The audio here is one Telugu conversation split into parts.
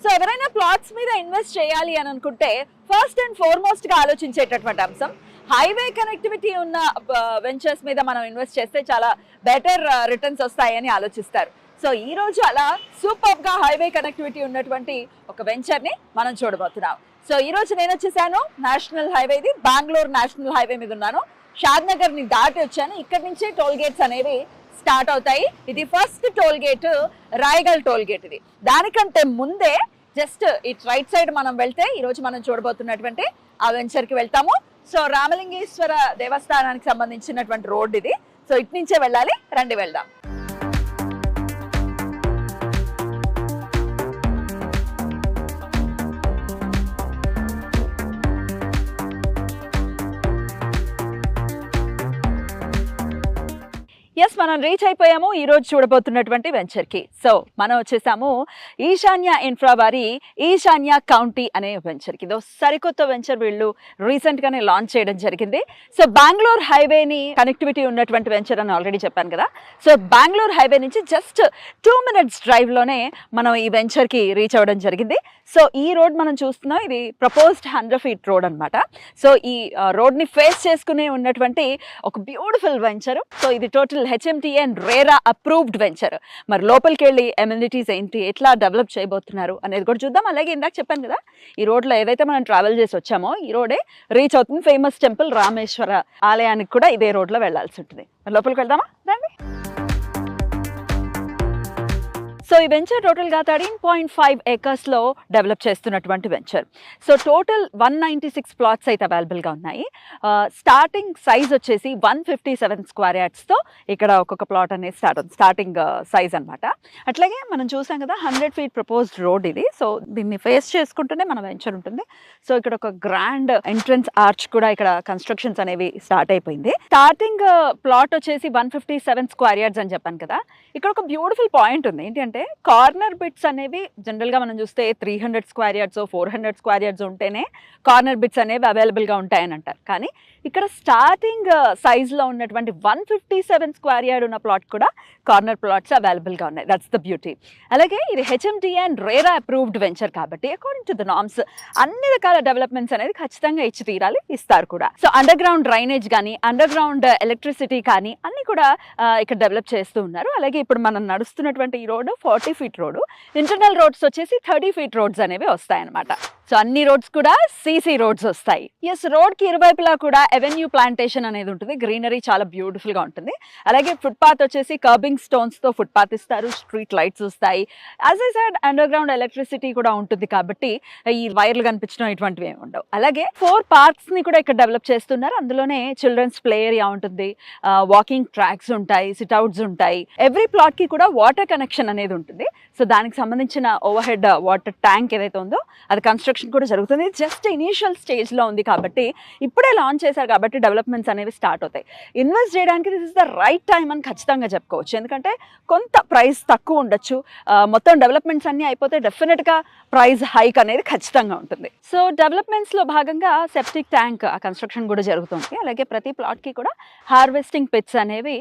సో ఎవరైనా ప్లాట్స్ మీద ఇన్వెస్ట్ చేయాలి అని అనుకుంటే ఫస్ట్ అండ్ ఫార్మోస్ట్ గా ఆలోచించేటటువంటి అంశం హైవే కనెక్టివిటీ ఉన్న వెంచర్స్ మీద మనం ఇన్వెస్ట్ చేస్తే చాలా బెటర్ రిటర్న్స్ వస్తాయని ఆలోచిస్తారు. సో ఈ రోజు అలా సూపర్ గా హైవే కనెక్టివిటీ ఉన్నటువంటి ఒక వెంచర్ ని మనం చూడబోతున్నాం. సో ఈ రోజు నేను వచ్చేసాను నేషనల్ హైవేది, బెంగళూరు నేషనల్ హైవే మీద ఉన్నాను. షాద్ నగర్ ని దాటి వచ్చాను. ఇక్కడ నుంచి టోల్ గేట్స్ అనేవి స్టార్ట్ అవుతాయి. ఇది first toll gate Rayagal toll gate. ఇది దానికంటే ముందే జస్ట్ ఇట్ రైట్ సైడ్ మనం వెళ్తే ఈ రోజు మనం చూడబోతున్నటువంటి ఆ వెంచర్ కి వెళ్తాము. సో రామలింగేశ్వర దేవస్థానానికి సంబంధించినటువంటి రోడ్ ఇది. సో ఇటు నుంచే వెళ్ళాలి, రండి వెళ్దాం. ఎస్, మనం రీచ్ అయిపోయాము ఈ రోజు చూడబోతున్నటువంటి వెంచర్ కి. సో మనం వచ్చేసాము ఈశాన్య ఇన్ఫ్రా వారి ఈశాన్య కౌంటీ అనే వెంచర్ కి. ఇదో సరికొత్త వెంచర్ వీళ్ళు రీసెంట్ గానే లాంచ్ చేయడం జరిగింది. సో బెంగళూరు హైవేని కనెక్టివిటీ ఉన్నటువంటి వెంచర్ అని ఆల్రెడీ చెప్పాను కదా. సో బెంగళూరు హైవే నుంచి జస్ట్ 2 minutes డ్రైవ్ లోనే మనం ఈ వెంచర్ కి రీచ్ అవ్వడం జరిగింది. సో ఈ రోడ్ మనం చూస్తున్నాం, ఇది ప్రపోజ్డ్ 100 feet రోడ్ అనమాట. సో ఈ రోడ్ ని ఫేస్ చేసుకునే ఉన్నటువంటి ఒక బ్యూటిఫుల్ వెంచర్. సో ఇది total HMTA and RERA approved venture. మరి లోపలికి వెళ్ళి ఎమ్యూనిటీస్ ఏంటి, ఎట్లా డెవలప్ చేయబోతున్నారు అనేది కూడా చూద్దాం. అలాగే ఇందాక చెప్పాను కదా, ఈ రోడ్లో ఏదైతే మనం ట్రావెల్ చేసి వచ్చామో ఈ రోడే రీచ్ అవుతుంది ఫేమస్ టెంపుల్ రామేశ్వర ఆలయానికి కూడా ఇదే రోడ్లో వెళ్లాల్సి ఉంటుంది. మరి లోపలికి వెళ్దామా, రండి. సో ఈ వెంచర్ టోటల్గా 13.5 acres లో డెవలప్ చేస్తున్నటువంటి వెంచర్. సో టోటల్ 196 plots అయితే అవైలబుల్గా ఉన్నాయి. స్టార్టింగ్ సైజ్ వచ్చేసి 157 square yardsతో ఇక్కడ ఒక్కొక్క ప్లాట్ అనేది స్టార్టింగ్ సైజ్ అనమాట. అట్లాగే మనం చూసాం కదా 100 feet ప్రపోజ్డ్ రోడ్ ఇది. సో దీన్ని ఫేస్ చేసుకుంటూనే మన వెంచర్ ఉంటుంది. సో ఇక్కడ ఒక గ్రాండ్ ఎంట్రన్స్ ఆర్చ్ కూడా ఇక్కడ కన్స్ట్రక్షన్స్ అనేవి స్టార్ట్ అయిపోయింది. స్టార్టింగ్ ప్లాట్ వచ్చేసి 157 square yards అని చెప్పాను కదా. ఇక్కడ ఒక బ్యూటిఫుల్ పాయింట్ ఉంది. ఏంటంటే కార్నర్ బిట్స్ అనేవి జనరల్ గా మనం చూస్తే 300 square yards 400 square yards ఉంటేనే కార్నర్ బిట్స్ అనేవి అవైలబుల్ గా ఉంటాయని అంటారు. కానీ ఇక్కడ స్టార్టింగ్ సైజ్ లో ఉన్నటువంటి 157 square yard ఉన్న ప్లాట్ కూడా కార్నర్ ప్లాట్స్ అవైలబుల్ గా ఉన్నాయి. That's the beauty. అలాగే ఇది HMTA and RERA approved venture కాబట్టి అకార్డింగ్ టు ద నార్మ్స్ అన్ని రకాల డెవలప్మెంట్స్ అనేది ఖచ్చితంగా ఇచ్చి తీరాలి, ఇస్తారు కూడా. సో అండర్ గ్రౌండ్ డ్రైనేజ్ కానీ అండర్ గ్రౌండ్ ఎలక్ట్రిసిటీ కానీ అన్ని కూడా ఇక్కడ డెవలప్ చేస్తూ ఉన్నారు. అలాగే ఇప్పుడు మనం నడుస్తున్నటువంటి ఈ road 40 feet road. Internal roads వచ్చేసి 30 feet రోడ్స్ అనేవి వస్తాయన్నమాట. సో అన్ని రోడ్స్ కూడా CC రోడ్స్ వస్తాయి. ఎస్, రోడ్ కి ఇరువైపులా కూడా ఎవెన్యూ ప్లాంటేషన్ అనేది ఉంటుంది. గ్రీనరీ చాలా బ్యూటిఫుల్ గా ఉంటుంది. అలాగే ఫుట్ పాత్ వచ్చేసి కర్బింగ్ స్టోన్స్ తో ఫుట్ పాత్ ఇస్తారు. స్ట్రీట్ లైట్స్ వస్తాయి. As I said under ground electricity కూడా ఉంటుంది కాబట్టి ఈ వైర్లు కనిపించడం ఇటువంటివి ఏమి ఉండవు. అలాగే 4 parks ని కూడా ఇక్కడ డెవలప్ చేస్తున్నారు. అందులోనే చిల్డ్రన్స్ ప్లే ఏరియా ఉంటుంది, వాకింగ్ ట్రాక్స్ ఉంటాయి, సిట్అవుట్స్ ఉంటాయి. ఎవ్రీ ప్లాట్ కి కూడా వాటర్ కనెక్షన్ అనేది ఉంటుంది. సో దానికి సంబంధించిన ఓవర్ హెడ్ వాటర్ ట్యాంక్ ఏదైతే ఉందో అది కన్స్ట్రక్షన్ కూడా జరుగుతుంది. జస్ట్ ఇనీషియల్ స్టేజ్ లో ఉంది కాబట్టి ఇప్పుడే లాంచ్ చేశారు కాబట్టి డెవలప్మెంట్స్ అనేవి స్టార్ట్ అవుతాయి. ఇన్వెస్ట్ చేయడానికి this is the right time అని ఖచ్చితంగా చెప్పుకోవచ్చు. ఎందుకంటే కొంత ప్రైస్ తక్కువ ఉండొచ్చు, మొత్తం డెవలప్మెంట్స్ అన్ని అయిపోతే డెఫినెట్ గా ప్రైస్ హైక్ అనేది ఖచ్చితంగా ఉంటుంది. సో డెవలప్మెంట్స్ లో భాగంగా సెప్టిక్ ట్యాంక్ ఆ కన్స్ట్రక్షన్ కూడా జరుగుతుంది. అలాగే ప్రతి ప్లాట్ కి కూడా హార్వెస్టింగ్ పిట్స్ అనేవి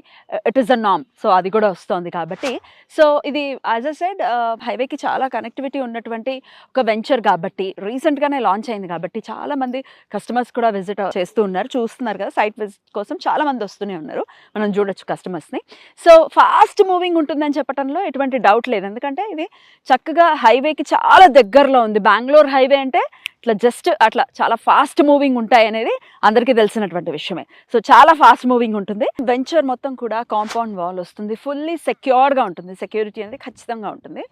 it is a norm. So అది కూడా వస్తుంది కాబట్టి సో ఇది యాజ్ అ సెడ్ హైవేకి చాలా కనెక్టివిటీ ఉన్నటువంటి ఒక వెంచర్ కాబట్టి రీసెంట్ గానే లాంచ్ అయింది కాబట్టి చాలా మంది కస్టమర్స్ కూడా విజిట్ చేస్తూ ఉన్నారు. చూస్తున్నారు కదా, సైట్ విజిట్ కోసం చాలా మంది వస్తూనే ఉన్నారు. మనం చూడొచ్చు కస్టమర్స్ ని. సో ఫాస్ట్ మూవింగ్ ఉంటుందని చెప్పడంలో ఎటువంటి డౌట్ లేదు. ఎందుకంటే ఇది చక్కగా హైవేకి చాలా దగ్గరలో ఉంది. బెంగళూరు హైవే అంటే ఇట్లా జస్ట్ అట్లా చాలా ఫాస్ట్ మూవింగ్ ఉంటాయి అనేది అందరికీ తెలిసినటువంటి విషయమే. సో చాలా ఫాస్ట్ మూవింగ్ ఉంటుంది. వెంచర్ మొత్తం కూడా కాంపౌండ్ వాల్ వస్తుంది. ఫుల్లీ సెక్యూర్గా ఉంటుంది. సెక్యూరిటీ అనేది ఖచ్చితంగా ఉంటుంది.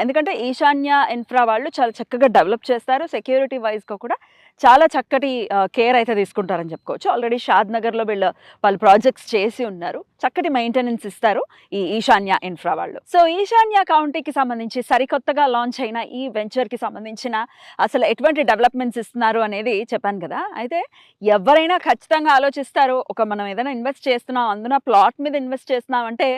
ఎందుకంటే ఈశాన్య ఇన్ఫ్రా వాళ్ళు చాలా చక్కగా డెవలప్ చేస్తారు. సెక్యూరిటీ వైజ్గా కూడా చాలా చక్కటి కేర్ అయితే తీసుకుంటారని చెప్పుకోవచ్చు. ఆల్రెడీ షాద్ నగర్లో వాళ్ళు ప్రాజెక్ట్స్ చేసి ఉన్నారు. చక్కటి మెయింటెనెన్స్ ఇస్తారు ఈ ఈశాన్య ఇన్ఫ్రా వాళ్ళు. సో ఈశాన్య కౌంటీకి సంబంధించి సరికొత్తగా లాంచ్ అయిన ఈ వెంచర్కి సంబంధించిన అసలు ఎటువంటి డెవలప్మెంట్స్ ఇస్తున్నారు అనేది చెప్పాను కదా. అయితే ఎవరైనా ఖచ్చితంగా ఆలోచిస్తారు, మనం ఏదైనా ఇన్వెస్ట్ చేస్తున్నాం, అందున ప్లాట్ మీద ఇన్వెస్ట్ చేస్తున్నాం అంటే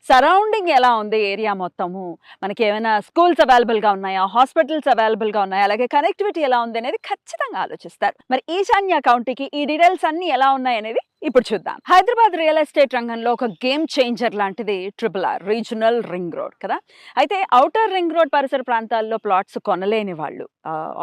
సరౌండింగ్ ఎలా ఉంది, ఏరియా మొత్తము మనకి ఏమైనా స్కూల్స్ అవైలబుల్గా ఉన్నాయా, హాస్పిటల్స్ అవైలబుల్గా ఉన్నాయా, అలాగే కనెక్టివిటీ ఎలా ఉంది అనేది ఖచ్చితంగా ఆలోచిస్తారు. మరి ఈశాన్య కౌంటీకి ఈ డీటెయిల్స్ అన్ని ఎలా ఉన్నాయి అనేది ఇప్పుడు చూద్దాం. హైదరాబాద్ రియల్ ఎస్టేట్ రంగంలో ఒక గేమ్ చేంజర్ లాంటిది RRR రీజనల్ రింగ్ రోడ్ కదా. అయితే ఔటర్ రింగ్ రోడ్ పరిసర ప్రాంతాల్లో ప్లాట్స్ కొనలేని వాళ్ళు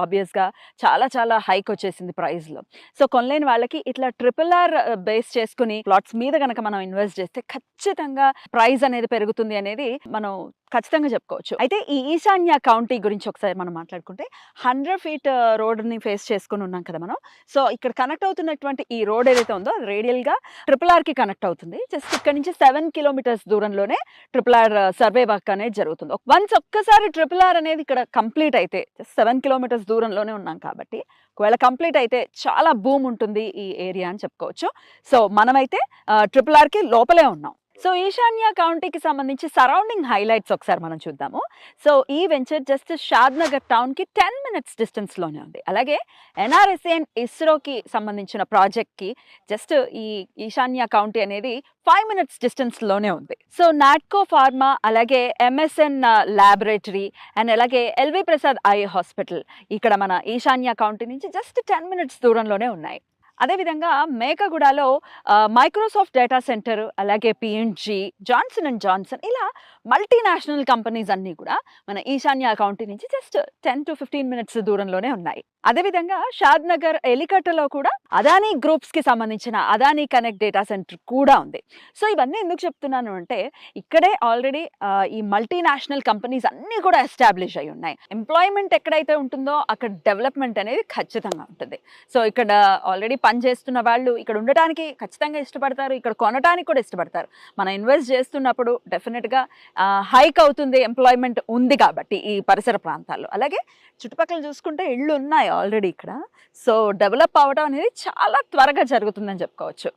ఆబ్వియస్ గా చాలా చాలా హైక్ వచ్చేసింది ప్రైస్ లో. సో కొనలేని వాళ్ళకి ఇట్లా RRR బేస్ చేసుకుని ప్లాట్స్ మీద కనుక మనం ఇన్వెస్ట్ చేస్తే ఖచ్చితంగా ప్రైస్ అనేది పెరుగుతుంది అనేది మనం ఖచ్చితంగా చెప్పుకోవచ్చు. అయితే ఈ ఈశాన్య కౌంటీ గురించి ఒకసారి మనం మాట్లాడుకుంటే 100 ఫీట్ రోడ్ని ఫేస్ చేసుకుని ఉన్నాం కదా మనం. సో ఇక్కడ కనెక్ట్ అవుతున్నటువంటి ఈ రోడ్ ఏదైతే ఉందో అది రేడియల్ గా RRR కి కనెక్ట్ అవుతుంది. జస్ట్ ఇక్కడ నుంచి 7 కిలోమీటర్స్ దూరంలోనే RRR సర్వే వర్క్ అనేది జరుగుతుంది. వన్స్ ఒక్కసారి RRR అనేది ఇక్కడ కంప్లీట్ అయితే జస్ట్ 7 కిలోమీటర్స్ దూరంలోనే ఉన్నాం కాబట్టి ఒకవేళ కంప్లీట్ అయితే చాలా బూమ్ ఉంటుంది ఈ ఏరియా అని చెప్పుకోవచ్చు. సో మనమైతే RRR కి లోపలే ఉన్నాం. సో ఈశాన్య కౌంటీకి సంబంధించి సరౌండింగ్ హైలైట్స్ ఒకసారి మనం చూద్దాము. సో ఈ వెంచర్ జస్ట్ షాద్ నగర్ టౌన్ కి 10 మినిట్స్ డిస్టెన్స్ లోనే ఉంది. అలాగే NRSA అండ్ ఇస్రోకి సంబంధించిన ప్రాజెక్ట్ కి జస్ట్ ఈ ఈశాన్య కౌంటీ అనేది 5 మినిట్స్ డిస్టెన్స్ లోనే ఉంది. సో నాట్కో ఫార్మా, అలాగే MSN ల్యాబొరేటరీ అండ్ అలాగే LV ప్రసాద్ ఐ హాస్పిటల్ ఇక్కడ మన ఈశాన్య కౌంటీ నుంచి జస్ట్ 10 మినిట్స్ దూరంలోనే ఉన్నాయి. అదేవిధంగా మేకగూడలో మైక్రోసాఫ్ట్ డేటా సెంటర్, అలాగే P&G, జాన్సన్ అండ్ జాన్సన్ ఇలా మల్టీనేషనల్ కంపెనీస్ అన్నీ కూడా మన ఈశాన్య కౌంటీ నుంచి జస్ట్ 10 to 15 మినిట్స్ దూరంలోనే ఉన్నాయి. అదేవిధంగా షాద్ నగర్ ఎలికట్టలో కూడా అదానీ గ్రూప్స్ కి సంబంధించిన అదానీ కనెక్ట్ డేటా సెంటర్ కూడా ఉంది. సో ఇవన్నీ ఎందుకు చెప్తున్నాను అంటే ఇక్కడే ఆల్రెడీ ఈ మల్టీనేషనల్ కంపెనీస్ అన్నీ కూడా ఎస్టాబ్లిష్ అయి ఉన్నాయి. ఎంప్లాయ్మెంట్ ఎక్కడైతే ఉంటుందో అక్కడ డెవలప్మెంట్ అనేది ఖచ్చితంగా ఉంటుంది. సో ఇక్కడ ఆల్రెడీ పని చేస్తున్న వాళ్ళు ఇక్కడ ఉండటానికి ఖచ్చితంగా ఇష్టపడతారు, ఇక్కడ కొనడానికి కూడా ఇష్టపడతారు. మనం ఇన్వెస్ట్ చేస్తున్నప్పుడు డెఫినెట్గా హైక్ అవుతుంది, ఎంప్లాయ్మెంట్ ఉంది కాబట్టి ఈ పరిసర ప్రాంతాల్లో. అలాగే చుట్టుపక్కల చూసుకుంటే ఇళ్ళు ఉన్నాయి ఆల్రెడీ ఇక్కడ. సో డెవలప్ అవ్వడం అనేది చాలా త్వరగా జరుగుతుందని చెప్పుకోవచ్చు.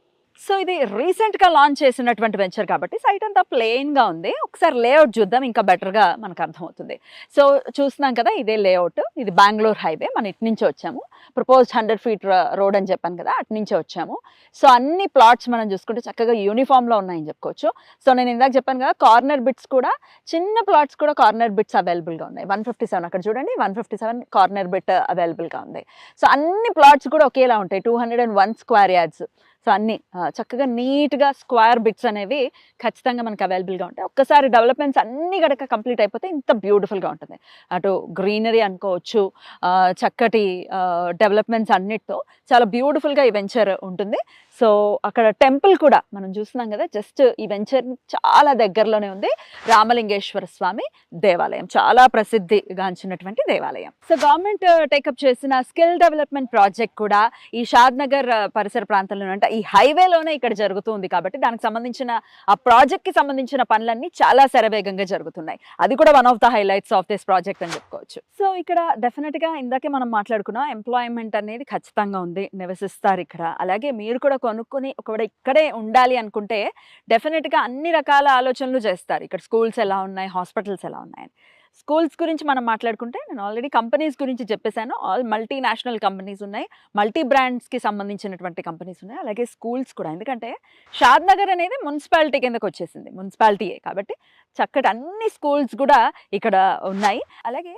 సో ఇది రీసెంట్గా లాంచ్ చేసినటువంటి వెంచర్ కాబట్టి సైట్ అంతా ప్లెయిన్గా ఉంది. ఒకసారి లేఅవుట్ చూద్దాం, ఇంకా బెటర్గా మనకు అర్థమవుతుంది. సో చూస్తున్నాం కదా, ఇదే లేఅవుట్. ఇది బెంగళూరు హైవే. మనం ఇటు నుంచి వచ్చాము. ప్రపోజ్డ్ 100 ఫీట్ రోడ్ అని చెప్పాను కదా, అటు నుంచే వచ్చాము. సో అన్ని ప్లాట్స్ మనం చూసుకుంటే చక్కగా యూనిఫామ్లో ఉన్నాయని చెప్పుకోవచ్చు. సో నేను ఇందాక చెప్పాను కదా, కార్నర్ బిట్స్ కూడా, చిన్న ప్లాట్స్ కూడా కార్నర్ బిట్స్ అవైలబుల్గా ఉన్నాయి. 157 అక్కడ చూడండి, 157 కార్నర్ బిట్ అవైలబుల్గా ఉంది. సో అన్ని ప్లాట్స్ కూడా ఒకేలా ఉంటాయి, 201 స్క్వేర్ యార్డ్స్. సో అన్ని చక్కగా నీట్గా స్క్వేర్ బిట్స్ అనేవి ఖచ్చితంగా మనకు అవైలబుల్గా ఉంటాయి. ఒక్కసారి డెవలప్మెంట్స్ అన్ని గడక కంప్లీట్ అయిపోతే ఇంత బ్యూటిఫుల్గా ఉంటుంది. అటు గ్రీనరీ అనుకోవచ్చు, చక్కటి డెవలప్మెంట్స్ అన్నిటితో చాలా బ్యూటిఫుల్గా ఈ వెంచర్ ఉంటుంది. సో అక్కడ టెంపుల్ కూడా మనం చూస్తున్నాం కదా, జస్ట్ ఈ వెంచర్ చాలా దగ్గరలోనే ఉంది. రామలింగేశ్వర స్వామి దేవాలయం, చాలా ప్రసిద్ధిగాంచినటువంటి దేవాలయం. సో గవర్నమెంట్ టేకప్ చేసిన స్కిల్ డెవలప్మెంట్ ప్రాజెక్ట్ కూడా ఈ షాద్ నగర్ పరిసర ప్రాంతంలో అంటే ఈ హైవేలోనే ఇక్కడ జరుగుతుంది కాబట్టి దానికి సంబంధించిన ఆ ప్రాజెక్ట్ కి సంబంధించిన పనులన్నీ చాలా శరవేగంగా జరుగుతున్నాయి. అది కూడా one of the highlights of this project అని చెప్పుకోవచ్చు. సో ఇక్కడ డెఫినెట్ గా ఇందాకే మనం మాట్లాడుకున్నాం, ఎంప్లాయ్మెంట్ అనేది ఖచ్చితంగా ఉంది, నివసిస్తారు ఇక్కడ. అలాగే మీరు కూడా కొనుక్కొని ఒకవేళ ఇక్కడే ఉండాలి అనుకుంటే డెఫినెట్ గా అన్ని రకాల ఆలోచనలు చేస్తారు. ఇక్కడ స్కూల్స్ ఎలా ఉన్నాయి, హాస్పిటల్స్ ఎలా ఉన్నాయి. స్కూల్స్ గురించి మనం మాట్లాడుకుంటే నేను ఆల్రెడీ కంపెనీస్ గురించి చెప్పేశాను. ఆల్ మల్టీనేషనల్ కంపెనీస్ ఉన్నాయి, మల్టీ బ్రాండ్స్కి సంబంధించినటువంటి కంపెనీస్ ఉన్నాయి. అలాగే స్కూల్స్ కూడా, ఎందుకంటే షాద్ నగర్ అనేది మున్సిపాలిటీ కిందకు వచ్చేసింది, మున్సిపాలిటీయే కాబట్టి చక్కటి అన్ని స్కూల్స్ కూడా ఇక్కడ ఉన్నాయి. అలాగే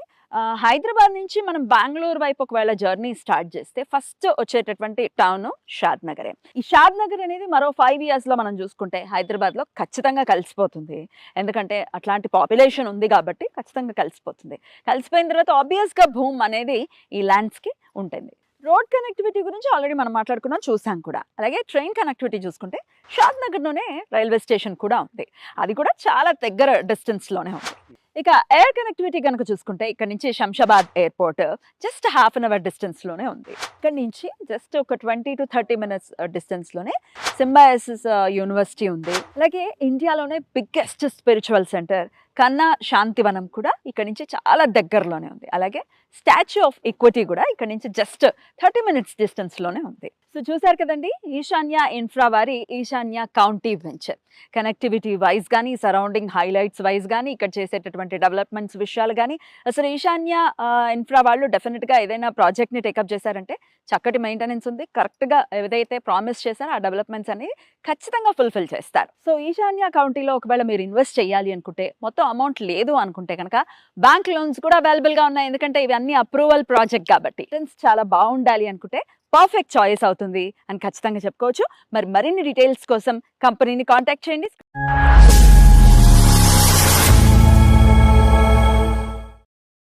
హైదరాబాద్ నుంచి మనం బెంగళూరు వైపు ఒకవేళ జర్నీ స్టార్ట్ చేస్తే ఫస్ట్ వచ్చేటటువంటి టౌన్ షాద్ నగరే. ఈ షాద్ నగర్ అనేది మరో 5 yearsలో మనం చూసుకుంటే హైదరాబాద్లో ఖచ్చితంగా కలిసిపోతుంది. ఎందుకంటే అట్లాంటి పాపులేషన్ ఉంది కాబట్టి ఖచ్చితంగా కలిసిపోతుంది. కలిసిపోయిన తర్వాత ఆబ్వియస్గా భూమ్ అనేది ఈ ల్యాండ్స్కి ఉంటుంది. రోడ్ కనెక్టివిటీ గురించి ఆల్రెడీ మనం మాట్లాడుకున్నాం, చూసాం కూడా. అలాగే ట్రైన్ కనెక్టివిటీ చూసుకుంటే షాద్ నగర్లోనే రైల్వే స్టేషన్ కూడా ఉంది, అది కూడా చాలా దగ్గర డిస్టెన్స్లోనే ఉంది. ఇక ఎయిర్ కనెక్టివిటీ కనుక చూసుకుంటే ఇక్కడ నుంచి శంషాబాద్ ఎయిర్పోర్ట్ జస్ట్ 1/2 hour డిస్టెన్స్లోనే ఉంది. ఇక్కడ నుంచి జస్ట్ ఒక 20 to 30 minutes డిస్టెన్స్లోనే సింబయాసిస్ యూనివర్సిటీ ఉంది. అలాగే ఇండియాలోనే బిగ్గెస్ట్ స్పిరిచువల్ సెంటర్ కన్నా శాంతివనం కూడా ఇక్కడ నుంచి చాలా దగ్గరలోనే ఉంది. అలాగే స్టాచ్యూ ఆఫ్ ఈక్విటీ కూడా ఇక్కడ నుంచి జస్ట్ 30 minutes డిస్టెన్స్లోనే ఉంది. సో చూసారు కదండి, ఈశాన్య ఇన్ఫ్రా వారి ఈశాన్య కౌంటీ వెంచర్ కనెక్టివిటీ వైజ్ కానీ, సరౌండింగ్ హైలైట్స్ వైజ్ కానీ, ఇక్కడ చేసేటటువంటి డెవలప్మెంట్స్ విషయాలు కానీ, అసలు ఈశాన్య ఇన్ఫ్రా వాళ్ళు డెఫినెట్గా ఏదైనా ప్రాజెక్ట్ని టేకప్ చేశారంటే చక్కటి మెయింటెనెన్స్ ఉంది, కరెక్ట్గా ఏదైతే ప్రామిస్ చేశారో ఆ డెవలప్మెంట్స్ అనేవి ఖచ్చితంగా ఫుల్ఫిల్ చేస్తారు. సో ఈశాన్య కౌంటీలో ఒకవేళ మీరు ఇన్వెస్ట్ చేయాలి అనుకుంటే, మొత్తం అమౌంట్ లేదు అనుకుంటే కనుక బ్యాంక్ లోన్స్ కూడా అవైలబుల్గా ఉన్నాయి. ఎందుకంటే ఇవన్నీ అప్రూవల్ ప్రాజెక్ట్ కాబట్టి చాలా బాగుండాలి అనుకుంటే పర్ఫెక్ట్ చాయిస్ అవుతుంది అని ఖచ్చితంగా చెప్పుకోవచ్చు. మరి మరిన్ని డీటెయిల్స్ కోసం కంపెనీని కాంటాక్ట్ చేయండి.